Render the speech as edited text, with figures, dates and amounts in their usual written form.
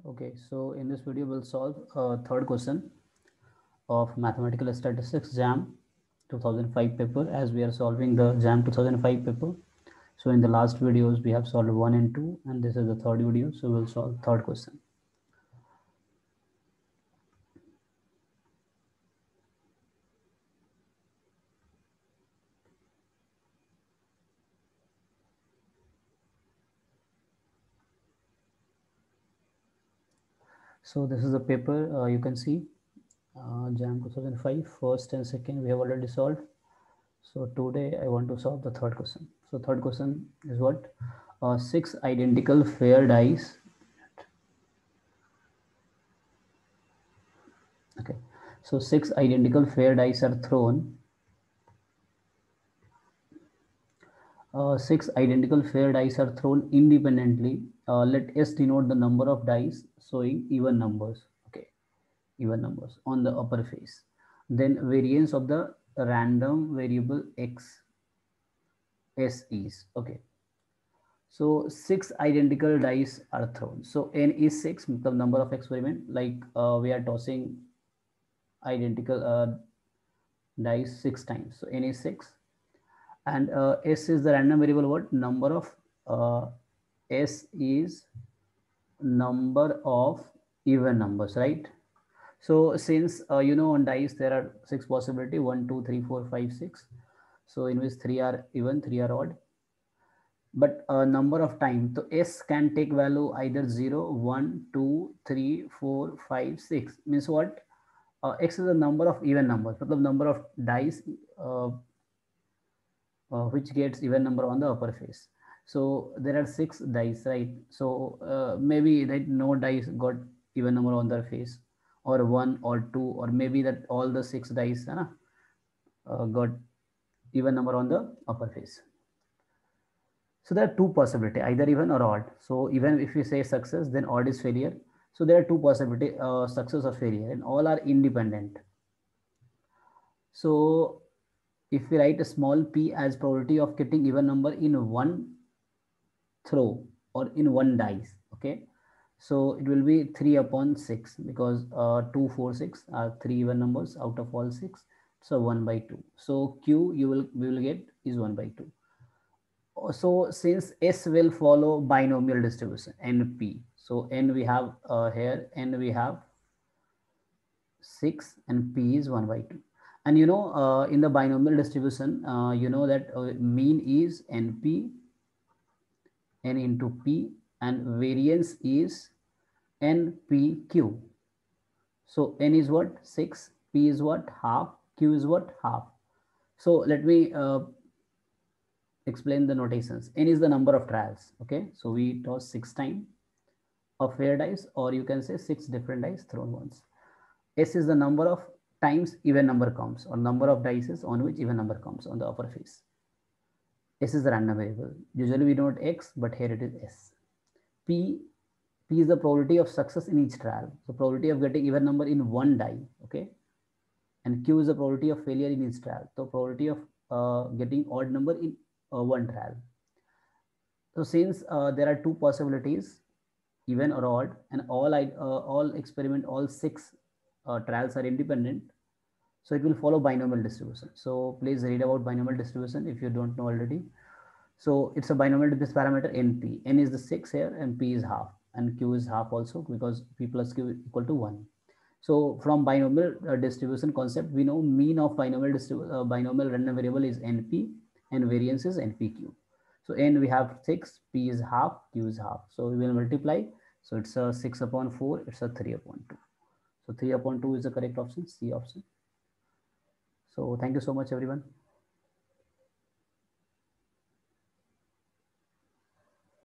Okay, so in this video we'll solve a third question of Mathematical Statistics JAM 2005 paper, as we are solving the JAM 2005 paper. So in the last videos we have solved 1 and 2, and this is the third video, so we'll solve third question. So this is the paper, you can see JAM 2005 first and second we have already solved. So today I want to solve the third question. So third question is what? 6 identical fair dice. Okay, so 6 identical fair dice are thrown. 6 identical fair dice are thrown independently. Let S denote the number of dice showing even numbers. Okay, even numbers on the upper face. Then variance of the random variable X S is okay. So 6 identical dice are thrown. So n is 6, the number of experiment. Like we are tossing identical dice 6 times. So n is 6, and S is the random variable. What number of S is number of even numbers, right? So since on dice there are 6 possibility, 1, 2, 3, 4, 5, 6. So in which 3 are even, 3 are odd. But number of times, so S can take value either 0, 1, 2, 3, 4, 5, 6. Means what? X is the number of even numbers, the number of dice which gets even number on the upper face. So there are 6 dice, right? So maybe that no dice got even number on their face, or 1 or 2, or maybe that all the 6 dice got even number on the upper face. So there are 2 possibility, either even or odd. So even if we say success, then odd is failure. So there are 2 possibility, success or failure, and all are independent. So if we write a small p as probability of getting even number in one throw or in one dice, okay, so it will be 3/6, because 2, 4, 6 are 3 even numbers out of all 6. So 1/2. So q we will get is 1/2. So since S will follow binomial distribution NP, so n we have here, n we have 6 and p is 1/2. And in the binomial distribution, that mean is NP, n into p, and variance is NPQ. So n is what? 6, p is what? Half, q is what? Half. So let me explain the notations. N is the number of trials. Okay, so we toss 6 times of fair dice, or you can say 6 different dice thrown once. S is the number of times even number comes, or number of dice on which even number comes on the upper face. S is the random variable. Usually we denote X, but here it is S. P is the probability of success in each trial. So probability of getting even number in one die. Okay, and Q is the probability of failure in each trial. So probability of getting odd number in one trial. So since there are 2 possibilities, even or odd, and all experiment, all 6 trials are independent, so it will follow binomial distribution. So please read about binomial distribution if you don't know already. So it's a binomial with this parameter NP. N is the 6 here, and P is half, and Q is half also, because P plus Q equal to 1. So from binomial distribution concept, we know mean of binomial random variable is NP, and variance is NPQ. So n we have 6, p is half, q is half. So we will multiply. So it's a 6/4, it's a 3/2. So 3/2 is the correct option, C option. So thank you so much, everyone.